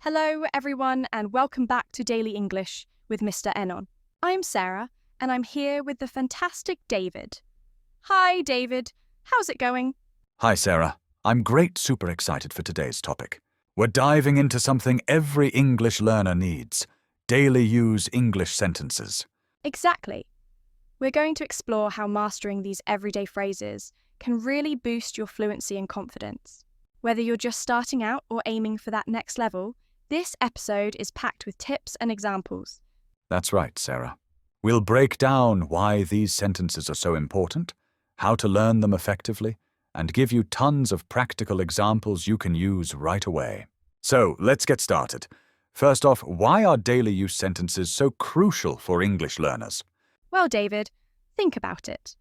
Hello, everyone, and welcome back to Daily English with Mr.EnOn. I'm Sarah, and I'm here with the fantastic David. Hi, David. How's it going? Hi, Sarah. I'm super excited for today's topic. We're diving into something every English learner needs: daily use English sentences. Exactly. We're going to explore how mastering these everyday phrases can really boost your fluency and confidence. Whether you're just starting out or aiming for that next level, this episode is packed with tips and examples. That's right, Sarah. We'll break down why these sentences are so important, how to learn them effectively, and give you tons of practical examples you can use right away. So, let's get started. First off, why are daily use sentences so crucial for English learners? Well, David, think about it.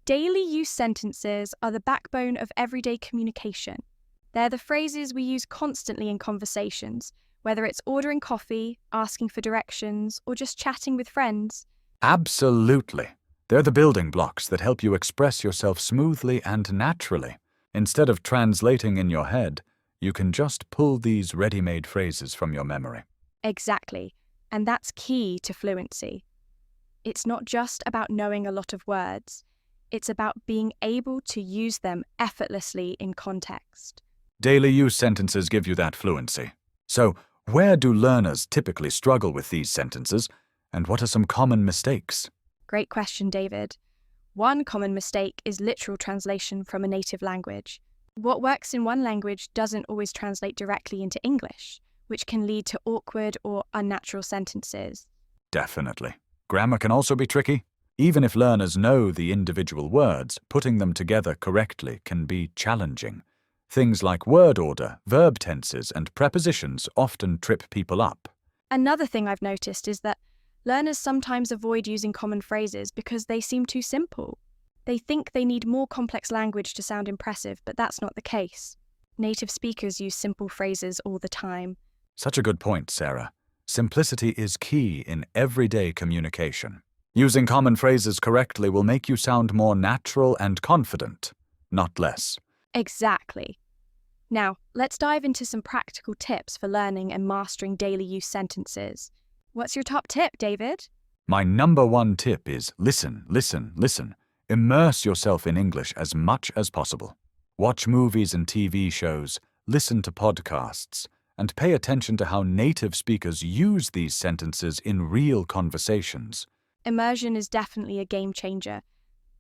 Daily use sentences are the backbone of everyday communication. They're the phrases we use constantly in conversations, whether it's ordering coffee, asking for directions, or just chatting with friends. Absolutely. They're the building blocks that help you express yourself smoothly and naturally. Instead of translating in your head, you can just pull these ready-made phrases from your memory. Exactly, and that's key to fluency. It's not just about knowing a lot of words, it's about being able to use them effortlessly in context. Daily use sentences give you that fluency. So, where do learners typically struggle with these sentences, and what are some common mistakes? Great question, David. One common mistake is literal translation from a native language. What works in one language doesn't always translate directly into English, which can lead to awkward or unnatural sentences. Definitely. Grammar can also be tricky. Even if learners know the individual words, putting them together correctly can be challenging. Things like word order, verb tenses, and prepositions often trip people up. Another thing I've noticed is that learners sometimes avoid using common phrases because they seem too simple. They think they need more complex language to sound impressive, but that's not the case. Native speakers use simple phrases all the time. Such a good point, Sarah. Simplicity is key in everyday communication. Using common phrases correctly will make you sound more natural and confident, not less. Exactly. Now, let's dive into some practical tips for learning and mastering daily use sentences. What's your top tip, David? My number one tip is listen, listen, listen. Immerse yourself in English as much as possible. Watch movies and TV shows, listen to podcasts, and pay attention to how native speakers use these sentences in real conversations. Immersion is definitely a game changer.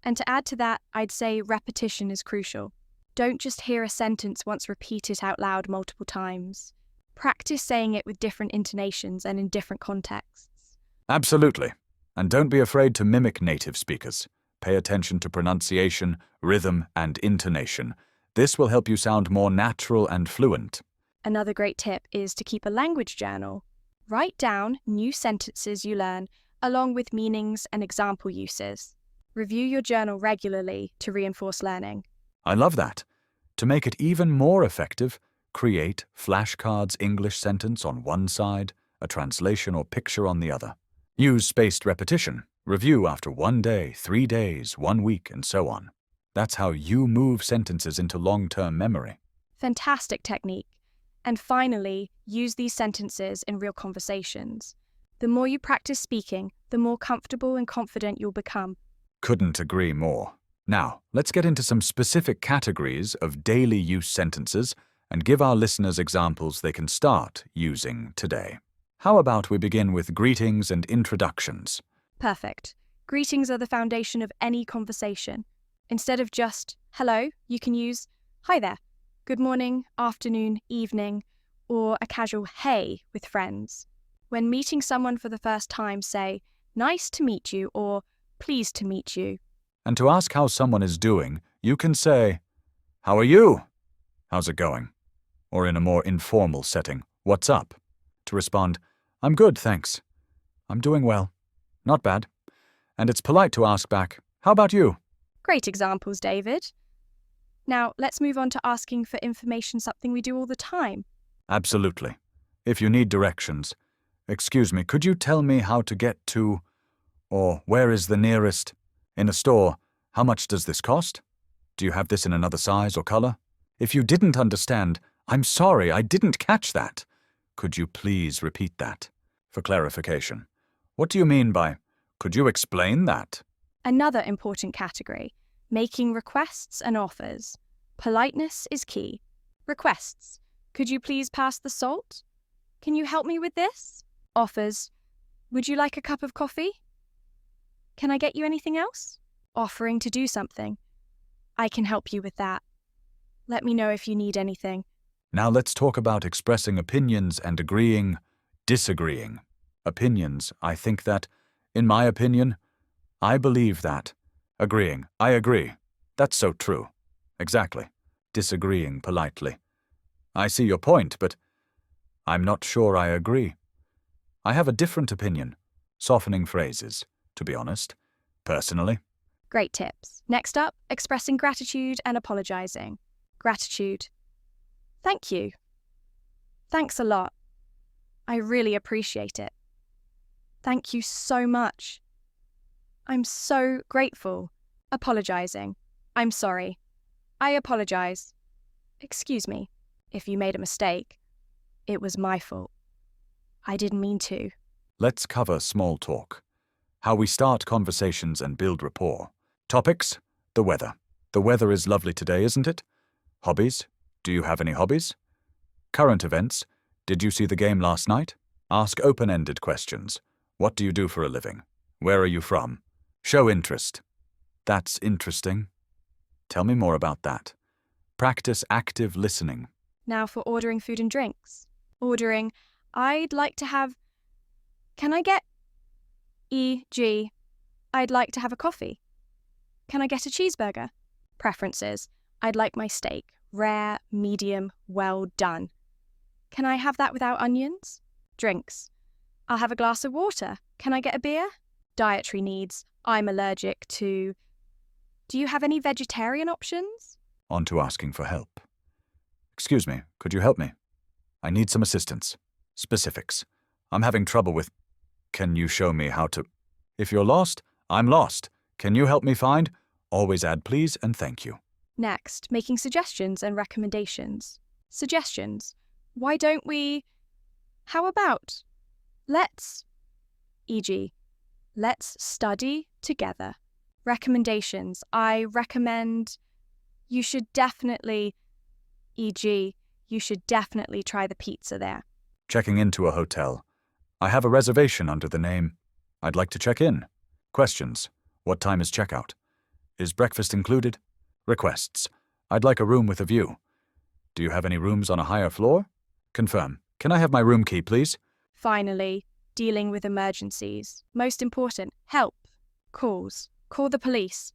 And to add to that, I'd say repetition is crucial. Don't just hear a sentence once, repeat it out loud multiple times. Practice saying it with different intonations and in different contexts. Absolutely. And don't be afraid to mimic native speakers. Pay attention to pronunciation, rhythm, and intonation. This will help you sound more natural and fluent. Another great tip is to keep a language journal. Write down new sentences you learn, along with meanings and example uses. Review your journal regularly to reinforce learning. I love that. To make it even more effective, create flashcards English sentence on one side, a translation or picture on the other. Use spaced repetition. Review after 1 day, 3 days, 1 week, and so on. That's how you move sentences into long-term memory. Fantastic technique. And finally, use these sentences in real conversations. The more you practice speaking, the more comfortable and confident you'll become. Couldn't agree more. Now, let's get into some specific categories of daily use sentences and give our listeners examples they can start using today. How about we begin with greetings and introductions? Perfect. Greetings are the foundation of any conversation. Instead of just hello, you can use hi there, good morning, afternoon, evening, or a casual hey with friends. When meeting someone for the first time, say nice to meet you or pleased to meet you. And to ask how someone is doing, you can say, how are you? How's it going? Or in a more informal setting, what's up? To respond, I'm good, thanks. I'm doing well. Not bad. And it's polite to ask back, how about you? Great examples, David. Now, let's move on to asking for information, something we do all the time. Absolutely. If you need directions, excuse me, could you tell me how to get to, or where is the nearest? In a store, how much does this cost? Do you have this in another size or color? If you didn't understand, I'm sorry, I didn't catch that. Could you please repeat that? For clarification, what do you mean by, could you explain that? Another important category, making requests and offers. Politeness is key. Requests. Could you please pass the salt? Can you help me with this? Offers. Would you like a cup of coffee? Can I get you anything else? Offering to do something. I can help you with that. Let me know if you need anything. Now let's talk about expressing opinions and disagreeing. Opinions, I think that, in my opinion, I believe that. Agreeing, I agree. That's so true. Exactly. Disagreeing politely. I see your point, but I'm not sure I agree. I have a different opinion. Softening phrases, to be honest, personally. Great tips. Next up, expressing gratitude and apologizing. Gratitude. Thank you. Thanks a lot. I really appreciate it. Thank you so much. I'm so grateful. Apologizing. I'm sorry. I apologize. Excuse me. If you made a mistake, it was my fault. I didn't mean to. Let's cover small talk. How we start conversations and build rapport. Topics: the weather. The weather is lovely today, isn't it? Hobbies. Do you have any hobbies? Current events. Did you see the game last night? Ask open-ended questions. What do you do for a living? Where are you from? Show interest. That's interesting. Tell me more about that. Practice active listening. Now for ordering food and drinks. Ordering, I'd like to have... Can I get... E.g., I'd like to have a coffee. Can I get a cheeseburger? Preferences, I'd like my steak, rare, medium, well done. Can I have that without onions? Drinks, I'll have a glass of water. Can I get a beer? Dietary needs, I'm allergic to... Do you have any vegetarian options? On to asking for help. Excuse me, could you help me? I need some assistance. Specifics. I'm having trouble with... Can you show me how to... If you're lost, I'm lost. Can you help me find... Always add please and thank you. Next, making suggestions and recommendations. Suggestions. Why don't we... How about... Let's... E.g., let's study together. Recommendations. I recommend... You should definitely... E.g., you should definitely try the pizza there. Checking into a hotel. I have a reservation under the name. I'd like to check in. Questions. What time is checkout? Is breakfast included? Requests. I'd like a room with a view. Do you have any rooms on a higher floor? Confirm. Can I have my room key, please? Finally, dealing with emergencies. Most important, help. Calls. Call the police.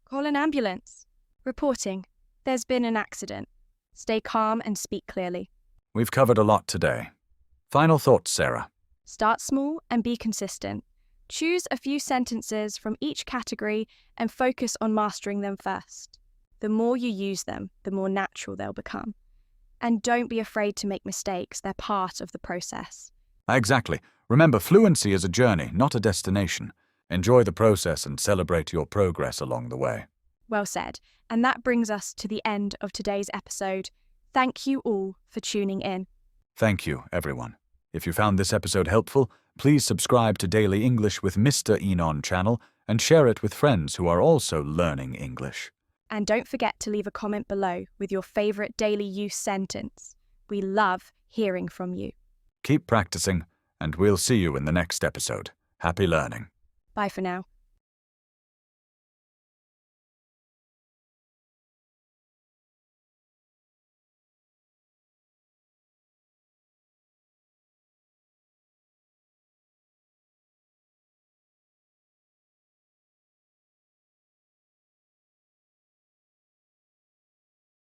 Call an ambulance. Reporting. There's been an accident. Stay calm and speak clearly. We've covered a lot today. Final thoughts, Sarah. Start small and be consistent. Choose a few sentences from each category and focus on mastering them first. The more you use them, the more natural they'll become. And don't be afraid to make mistakes. They're part of the process. Exactly. Remember, fluency is a journey, not a destination. Enjoy the process and celebrate your progress along the way. Well said. And that brings us to the end of today's episode. Thank you all for tuning in. Thank you, everyone. If you found this episode helpful, please subscribe to Daily English with Mr.EnOn channel and share it with friends who are also learning English. And don't forget to leave a comment below with your favorite daily use sentence. We love hearing from you. Keep practicing, and we'll see you in the next episode. Happy learning. Bye for now.